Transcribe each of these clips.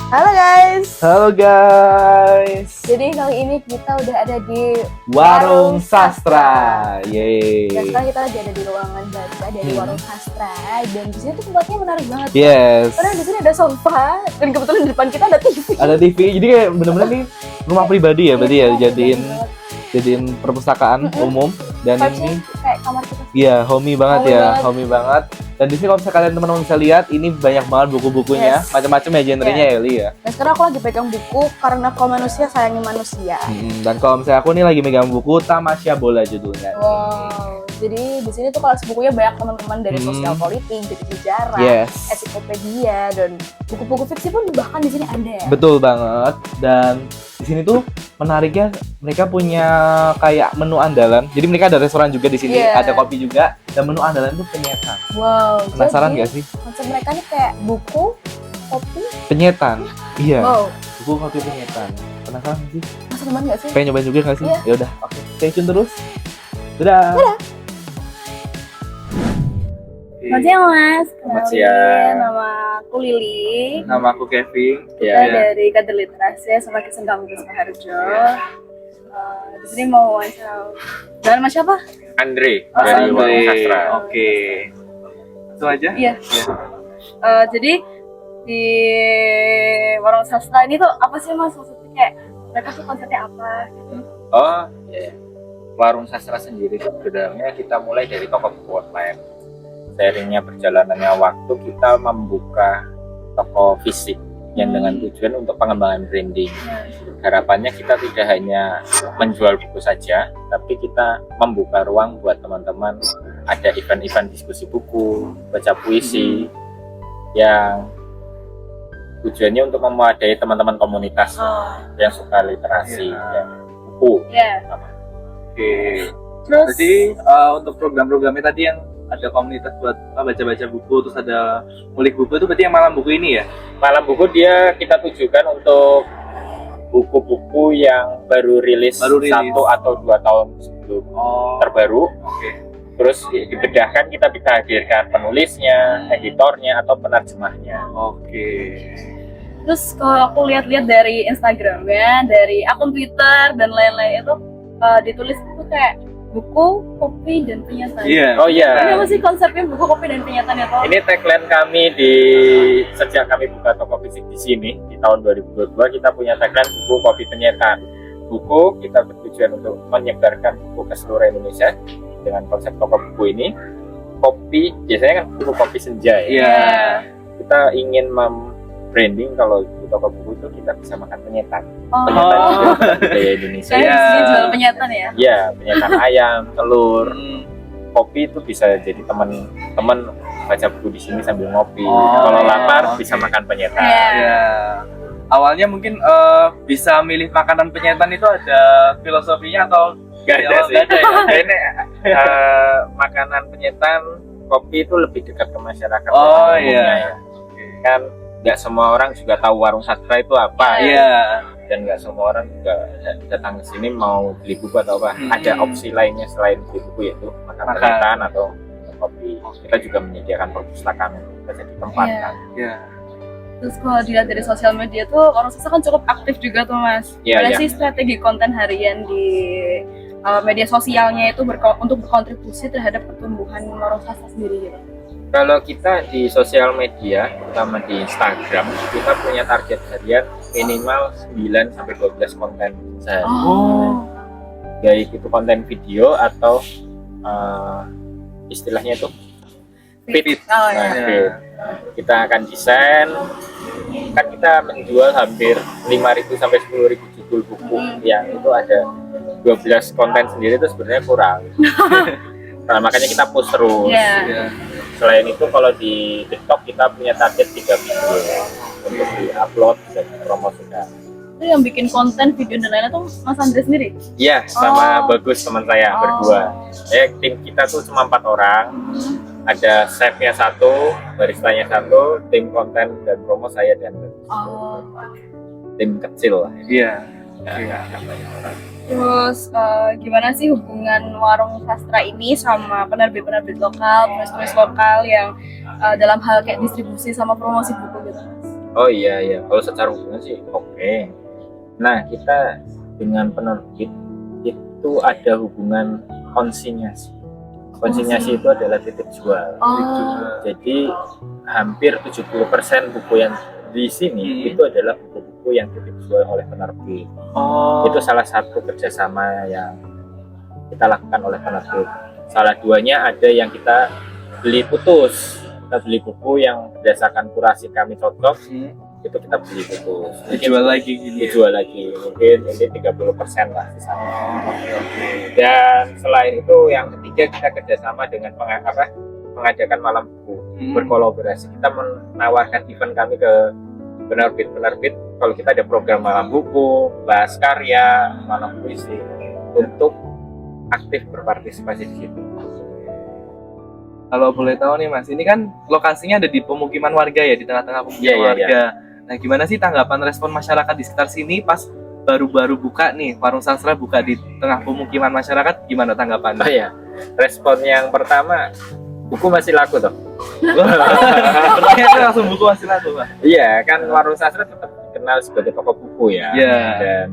Halo guys. Halo guys. Jadi kali ini kita udah ada di Warung Sastra. Yeay. Dan sekarang kita lagi ada di ruangan baca dari Warung Sastra. Dan di sini tuh tempatnya menarik banget. Yes. Karena di sini ada sofa dan kebetulan di depan kita ada TV. Ada TV. Jadi kayak bener-bener nih rumah pribadi ya berarti ya, jadiin perpustakaan umum dan Vibes-nya ini kayak kamar kita. iya homey banget Homey ya, banget. homey banget. Dan di sini kalau misalnya kalian teman-teman bisa lihat, ini banyak banget buku-bukunya, Yes. macam-macam ya genrenya ya, Li ya. Dan sekarang aku lagi pegang buku Karena Kau Manusia Sayangi Manusia. Dan kalau misalnya aku nih lagi megang buku Tamasya Bola judulnya. Wow. Jadi di sini tuh koleksi bukunya banyak teman-teman dari sosial politik, dari sejarah, Yes. ensiklopedia, dan buku-buku fiksi pun bahkan di sini ada. Betul banget. Dan di sini tuh menariknya mereka punya kayak menu andalan. Jadi mereka ada restoran juga di sini, Yeah. ada kopi juga. Dan menu andalan tuh penyetan. Wow. Penasaran jadi gak sih? konsep mereka nih kayak buku, kopi. Penyetan. Iya. Wow. Buku kopi penyetan. Penasaran gak sih? Masa teman gak sih? Pengen nyobain juga gak sih? Iya. Ya udah, oke. Stay tune terus. Dadah. Selamat siang Mas. Selamat siang. Nama aku Lili. Nama aku Kevin. Kita dari Kader Literasi sama Kisendang Wisma Harjo. Di sini mau wawancara. Dengan Mas siapa? Andre Oh, dari Andre. Warung Sastra. Oke. Itu aja? Iya. Jadi di Warung Sastra ini tuh apa sih Mas? Maksudnya kayak mereka tuh konsepnya apa? Gitu. Oh, iya. Warung Sastra sendiri sebenarnya kita mulai dari toko buku online. Seiringnya perjalanannya waktu kita membuka toko fisik yang dengan tujuan untuk pengembangan branding. Harapannya kita tidak hanya menjual buku saja, tapi kita membuka ruang buat teman-teman ada event-event diskusi buku, baca puisi yang tujuannya untuk memadai teman-teman komunitas yang suka literasi ya, buku. Iya. Oke. Terus Jadi untuk program-programnya tadi yang ada komunitas buat baca-baca buku, terus ada ngulik buku, itu berarti yang malam buku ini ya? Malam buku dia kita tujukan untuk buku-buku yang baru rilis 1 atau 2 tahun sebelum terbaru. Oke. Terus dibedahkan kita bisa hadirkan penulisnya, editornya, atau penerjemahnya. Oke. Terus kalau aku lihat-lihat dari Instagramnya, dari akun Twitter dan lain-lain itu ditulis itu kayak buku, kopi, dan penyetan. Iya. Oh iya. Ini apa sih konsepnya buku, kopi, dan penyetan itu? Ini tagline kami sejak kami buka toko fisik di sini di tahun 2022, kita punya tagline buku, kopi, penyetan. Buku kita bertujuan untuk menyebarkan buku ke seluruh Indonesia dengan konsep toko buku ini. Kopi biasanya kan buku kopi senja ya. Iya. Kita ingin branding kalau di toko buku itu kita bisa makan penyetan. Oh. Penyetan juga budaya Indonesia. Kayak Iya. di sini jual penyetan ya? Iya, penyetan ayam, telur. Kopi itu bisa jadi teman-teman baca buku di sini sambil ngopi. Kalau lapar bisa makan penyetan. Iya. Ya. Awalnya mungkin bisa milih makanan penyetan itu ada filosofinya atau Gak ada sih. Nggak ada ya? Ini makanan penyetan, kopi itu lebih dekat ke masyarakat. Oh, umumnya iya. ya. Kan nggak semua orang juga tahu warung sastra itu apa. Iya. Dan nggak semua orang juga datang ke sini mau beli buku atau apa. Ada opsi lainnya selain beli buku, yaitu makan penyetan atau kopi. Kita juga menyediakan perpustakaan untuk baca di tempat. Iya. Kan. Iya. Terus kalau dilihat dari sosial media tuh Warung Sastra kan cukup aktif juga tuh Mas. Iya, Gimana iya. sih strategi konten harian di media sosialnya itu untuk berkontribusi terhadap pertumbuhan Warung Sastra sendiri gitu? Kalau kita di sosial media, terutama di Instagram, kita punya target harian minimal 9 sampai 12 konten sehari. Oh. Baik itu konten video atau istilahnya itu feed. Oh Nah, iya. feed. Kita akan desain, kan kita menjual hampir 5.000 sampai 10.000 judul buku, yang itu ada 12 konten sendiri itu sebenarnya kurang. Nah, makanya kita push terus. Iya. Selain itu kalau di TikTok kita punya target 3 video untuk di-upload dan dipromosikan. Itu yang bikin konten video dan lainnya tuh Mas Andre sendiri? Iya, sama Oh. Bagus teman saya Oh. berdua. Tim kita tuh cuma 4 orang. Ada chefnya 1, baristanya 1, tim konten dan promo saya dan Bagus. Oh. Tim kecil lah. Iya. Ya. Terus gimana sih hubungan Warung Sastra ini sama penerbit-penerbit lokal, penulis-penulis lokal yang dalam hal kayak distribusi sama promosi buku gitu? Oh iya iya, kalau secara hubungan sih oke. Nah, kita dengan penerbit itu ada hubungan konsinyasi. Konsinyasi itu adalah titip jual. Oh. Jadi hampir 70% buku yang di sini itu adalah buku-buku yang titip jual oleh penerbit. Oh. Itu salah satu kerjasama yang kita lakukan oleh penerbit. Salah duanya ada yang kita beli putus. Kita beli buku yang berdasarkan kurasi kami cocok, itu kita beli putus. Dijual lagi gini. Dijual lagi. Mungkin ini 30% lah di sana. Dan selain itu yang ketiga kita kerjasama dengan mengadakan malam buku, berkolaborasi. Kita menawarkan event kami ke penerbit-penerbit kalau kita ada program malam buku, bahas karya, malam puisi untuk aktif berpartisipasi di situ. Kalau boleh tahu nih Mas, ini kan lokasinya ada di pemukiman warga ya, di tengah-tengah pemukiman warga. Nah, gimana sih tanggapan respon masyarakat di sekitar sini pas baru-baru buka nih, Warung Sastra buka di tengah pemukiman masyarakat, gimana tanggapannya? Oh ya, respon yang pertama, buku masih laku toh? Pertanyaannya langsung buku masih laku, Pak? Iya, kan Warung Sastra tetap dikenal sebagai toko buku ya. Iya. Dan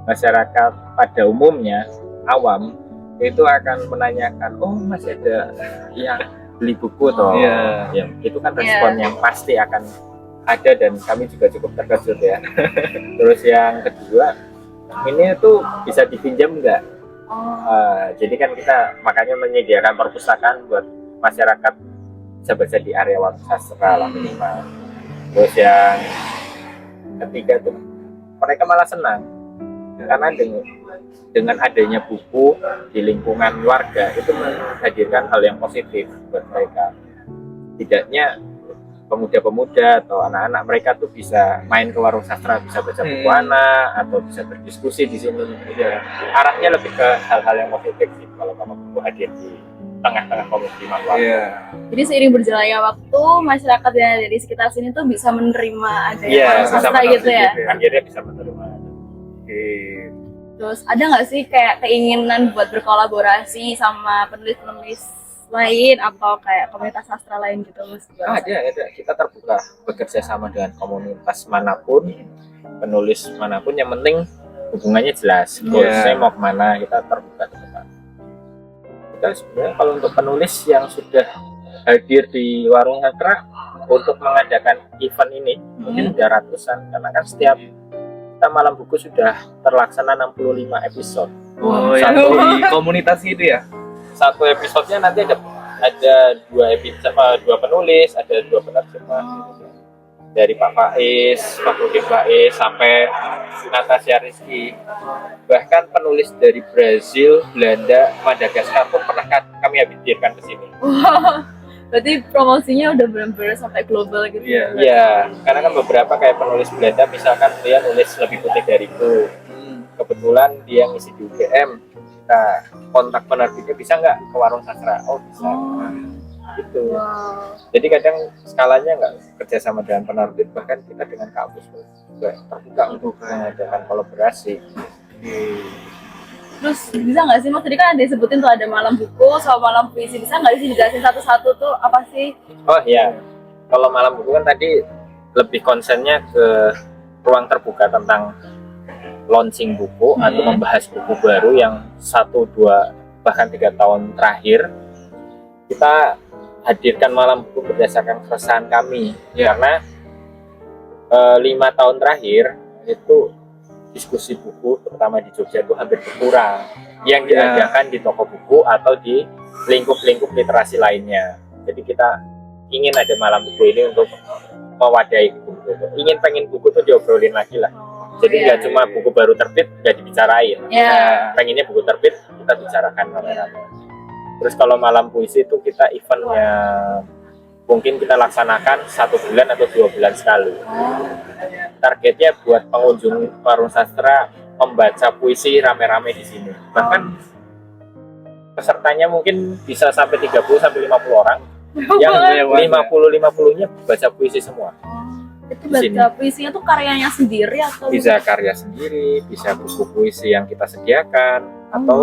masyarakat pada umumnya, awam, itu akan menanyakan, oh masih ada yang beli buku toh? Iya. Ya, itu kan respon yang pasti akan ada dan kami juga cukup terkejut ya. Terus yang kedua, ini tuh bisa dipinjam nggak? Jadi kan kita makanya menyediakan perpustakaan buat masyarakat bisa baca di area Warung Sastra lah minimal. Terus yang ketiga tuh mereka malah senang karena dengan adanya buku di lingkungan warga itu menghadirkan hal yang positif buat mereka. Tidaknya pemuda-pemuda atau anak-anak mereka tuh bisa main ke Warung Sastra, bisa baca buku anak atau bisa berdiskusi di sini. Ya, arahnya lebih ke hal-hal yang positif sih kalau buku hadir di tengah-tengah pemukiman warga. Jadi seiring berjalannya waktu, masyarakat yang ada di sekitar sini tuh bisa menerima adanya Warung bisa Sastra gitu ya. Akhirnya bisa menerima. Terus ada nggak sih kayak keinginan buat berkolaborasi sama penulis-penulis lain atau kayak komunitas sastra lain gitu Mas? Ada. Kita terbuka bekerja sama dengan komunitas manapun, penulis manapun, yang penting hubungannya jelas. Goalsnya mau kemana, kita terbuka teman. Kita sebenarnya kalau untuk penulis yang sudah hadir di Warung Sastra untuk mengadakan event ini mungkin udah ratusan, karena kan setiap kita malam buku sudah terlaksana 65 episode. Oh, yang di komunitas itu ya? Satu episodenya nanti ada dua penulis, ada 2 penerjemah dari Pak Faiz, Pak Rudi Faiz sampai Natasha Rizky. Bahkan penulis dari Brazil, Belanda, Madagaskar pun pernah kami hadirkan ke sini. Berarti promosinya udah benar-benar sampai global gitu. Iya, karena kan beberapa kayak penulis Belanda misalkan dia nulis Lebih Putih Dariku. Kebetulan dia ngisi di UGM. Nah, kontak penerbitnya bisa nggak ke Warung Sastra? Oh bisa. Gitu. Jadi kadang skalanya nggak kerjasama dengan penerbit, bahkan kita dengan kampus juga terbuka untuk mengadakan kolaborasi. Terus bisa nggak sih Mas, tadi kan ada disebutin tuh ada malam buku sama malam puisi, bisa nggak sih dijelasin satu-satu tuh apa sih? Oh iya, kalau malam buku kan tadi lebih konsennya ke ruang terbuka tentang launching buku atau membahas buku baru yang 1, 2, bahkan 3 tahun terakhir. Kita hadirkan malam buku berdasarkan keresahan kami, karena 5 tahun terakhir itu diskusi buku terutama di Jogja itu hampir berkurang yang diadakan di toko buku atau di lingkup-lingkup literasi lainnya. Jadi kita ingin ada malam buku ini untuk mewadahi buku. Pengen buku tuh diobrolin lagi lah. Jadi nggak cuma buku baru terbit nggak dibicarain. Pengennya buku terbit kita bicarakan rame-rame. Terus kalau malam puisi itu kita eventnya mungkin kita laksanakan 1 bulan atau 2 bulan sekali. Targetnya buat pengunjung Warung Sastra membaca puisi rame-rame di sini. Bahkan pesertanya mungkin bisa sampai 30 sampai 50 orang. Yang 50-50-nya baca puisi semua. Itu baca puisinya tuh karyanya sendiri atau bisa karya sendiri, bisa buku puisi yang kita sediakan, atau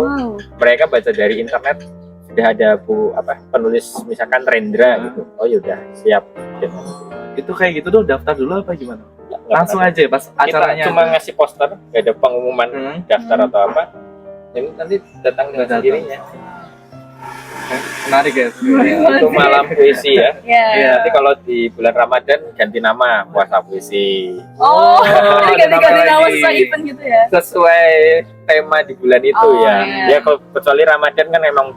mereka baca dari internet. Sudah ada penulis misalkan Rendra gitu. Oh yaudah siap dengan itu. Itu kayak gitu tuh daftar dulu apa gimana? Nggak Langsung pernah. aja pas Kita acaranya cuma aja? ngasih poster, nggak ada pengumuman daftar atau apa. Ini nanti datang dengan Datang. sendirinya. Menarik guys. Itu malam puisi ya. Ya. Iya. Nanti kalau di bulan Ramadan ganti nama puasa puisi. Oh, ada jadi ganti-ganti nama nama lagi. sesuai event gitu ya. Sesuai tema di bulan itu Oh, ya. iya. Ya kecuali Ramadan kan emang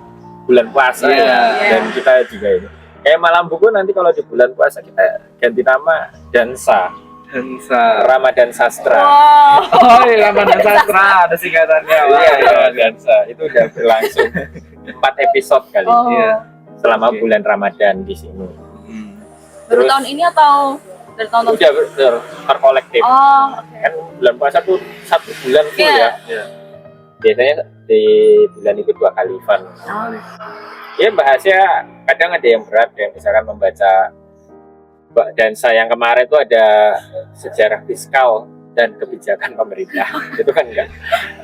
bulan puasa Iya. ya. Dan kita juga ini. Kayak malam buku nanti kalau di bulan puasa kita ganti nama Dansa, Dansa. Ramadan Sastra. Wow. Oh iya, Ramadan Sastra ada singkatannya. Iya, iya, Dansa. Itu udah berlangsung 4 episode kali Oh. Iya. selama Oke. bulan Ramadan di sini. Baru Terus- tahun ini atau dari tahun Udah terkolektif. Oh, oke. Kan bulan puasa tuh 1 bulan full Iya. ya. Biasanya di bulan itu 2 kali event. Oh. Ya bahasnya kadang ada yang berat ya, misalkan membaca dansa yang kemarin itu ada sejarah fiskal dan kebijakan pemerintah. Itu kan enggak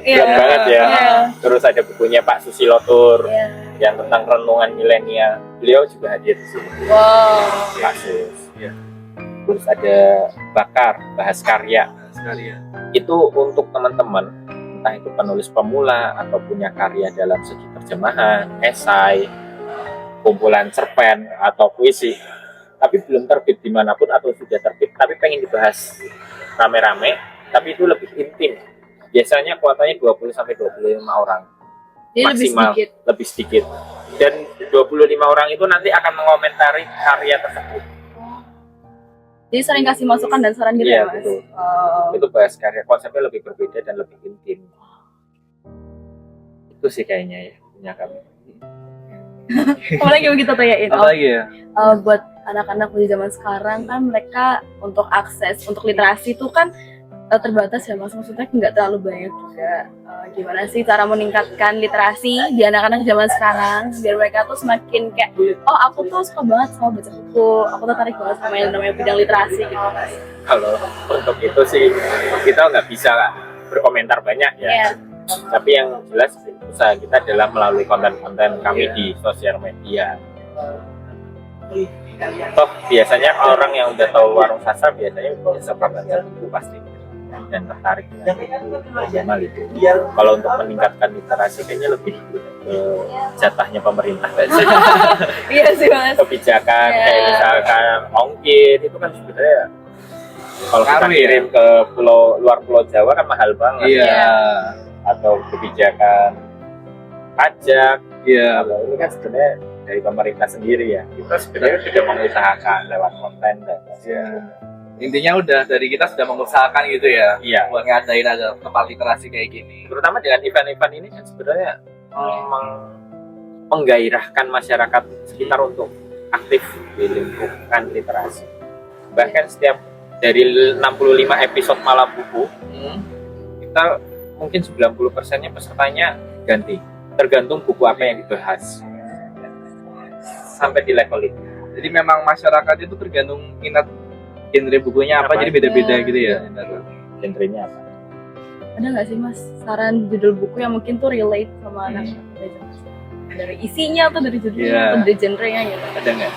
Iya. berat banget ya. Iya. Terus ada bukunya Pak Susilo Tur Iya. yang tentang renungan milenial. Beliau juga hadir di sini. Wow. Pak Sus. Iya. Terus ada Bakar, bahas karya. Sekali ya. Itu untuk teman-teman, entah itu penulis pemula atau punya karya dalam segi terjemahan, esai, kumpulan cerpen atau puisi, tapi belum terbit dimanapun atau sudah terbit, tapi pengen dibahas rame-rame, tapi itu lebih intim. Biasanya kuotanya 20-25 orang Jadi lebih maksimal, sedikit. lebih sedikit. Dan 25 orang itu nanti akan mengomentari karya tersebut. Jadi sering kasih masukan dan saran gitu Iya, ya, Mas? betul. Oh. Itu bahas karya, konsepnya lebih berbeda dan lebih intim. Itu sih kayaknya ya punya kami. Apalagi yang kita tanyain. Apa lagi ya? Buat anak-anak di zaman sekarang kan mereka untuk akses untuk literasi itu kan terbatas ya Mas, maksudnya nggak terlalu banyak juga. Gimana sih cara meningkatkan literasi di anak-anak zaman sekarang biar mereka tuh semakin kayak, oh aku tuh suka banget sama baca buku, aku tertarik banget sama yang namanya bidang literasi gitu Mas. Kalau untuk itu sih kita nggak bisa berkomentar banyak ya. Iya. Tapi yang jelas usaha kita adalah melalui konten-konten kami Iya. di sosial media. Toh biasanya orang yang udah tahu warung sastra biasanya biasa baca buku pasti dan tertarik dengan buku formal itu. Kalau untuk meningkatkan literasi kayaknya lebih ke jatahnya pemerintah sih. Iya sih Mas. Kebijakan Iya. kayak misalkan ongkir itu kan sebenarnya kalau kita Ngaruh ya? kirim ke luar pulau Jawa kan mahal banget. Iya. Atau kebijakan pajak. Iya. Kalau itu kan sebenarnya dari pemerintah sendiri ya. Kita sebenarnya sudah mengusahakan lewat konten dan Iya. Intinya udah dari kita sudah mengusahakan gitu ya. Iya. Buat ngadain ada tempat literasi kayak gini. Terutama dengan event-event ini kan sebenarnya menggairahkan masyarakat sekitar untuk aktif di lingkungan literasi. Bahkan setiap dari 65 episode malam buku, kita mungkin 90%-nya pesertanya ganti. Tergantung buku apa yang dibahas. Sampai di level itu. Jadi memang masyarakat itu tergantung minat genre bukunya apa, Apa? jadi beda-beda Iya. gitu ya. Genrenya apa? Ada nggak sih Mas saran judul buku yang mungkin tuh relate sama anak dari isinya atau dari judulnya Iya. atau dari genrenya gitu? Ada nggak?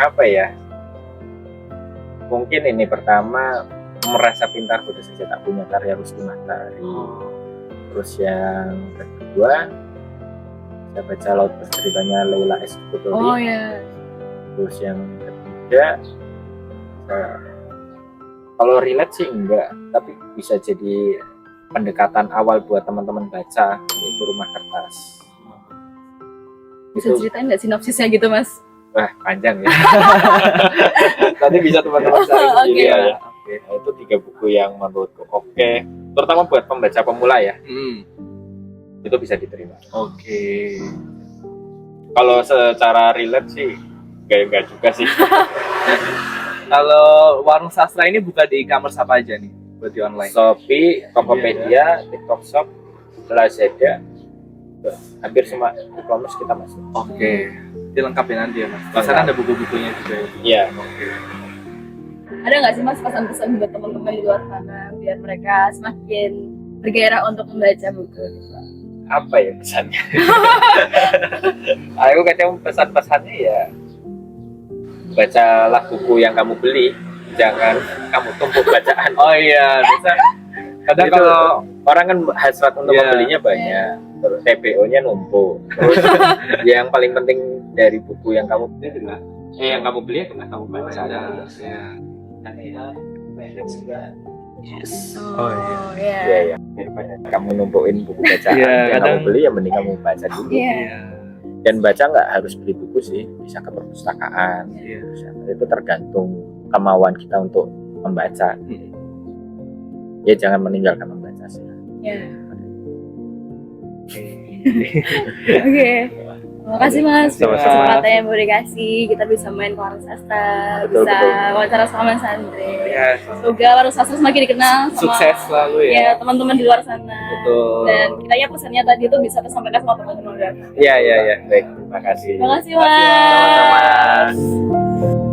Apa ya? Mungkin ini pertama merasa pintar sudah saja tak punya karya Rusdi Matahari. Terus yang kedua saya baca Laut Berceritanya Leila S. Kuturi. Oh ya. Terus yang ketiga kalau relate sih enggak, tapi bisa jadi pendekatan awal buat teman-teman baca, yaitu Rumah Kertas. Bisa ceritain nggak sinopsisnya gitu Mas? Wah, panjang ya. Nanti bisa teman-teman cari Oke. sendiri ya. Nah, itu 3 buku yang menurutku oke. Terutama buat pembaca pemula ya, itu bisa diterima. Oke. Kalau secara relate sih, enggak juga sih. Kalau warung sastra ini buka di e-commerce apa aja nih buat di online? Shopee, Tokopedia, TikTok Shop, Lazada, hampir semua e-commerce kita masuk. Oke. Dilengkapi nanti ya Mas. Pasaran ada buku-bukunya juga ya. Iya. Ada nggak sih Mas pesan-pesan buat teman-teman di luar sana biar mereka semakin bergairah untuk membaca buku? Gitu? Apa ya pesannya? Aku kadang pesan-pesannya ya bacalah buku yang kamu beli, jangan kamu tumpuk bacaan. Oh iya, bisa. Kadang Itu kalau orang kan hasrat untuk Iya. membelinya banyak, terus TPO-nya numpuk. Terus yang paling penting dari buku yang kamu beli adalah yang kamu beli adalah kamu baca. Oh iya. Iya, ya. Daripada kamu numpukin buku bacaan Iya, yang kadang- kamu beli, yang mending kamu baca dulu. Iya. Dan baca nggak harus beli buku sih, bisa ke perpustakaan. Iya. Itu tergantung kemauan kita untuk membaca. Hmm. Ya jangan meninggalkan membaca sih. Iya. Oke. Terima kasih Mas Sama-sama. kesempatan yang boleh dikasih. Kita bisa main ke warung sastra, Betul, bisa betul. wawancara sama Mas Andre. Ya, Semoga warung sastra semakin dikenal sama sukses selalu ya. ya teman-teman di luar sana. Betul. Dan kiranya pesannya tadi itu bisa tersampaikan sama teman-teman. Iya, iya, iya. Baik, terima kasih. Terima kasih Terima kasih, Mas. Sama-sama.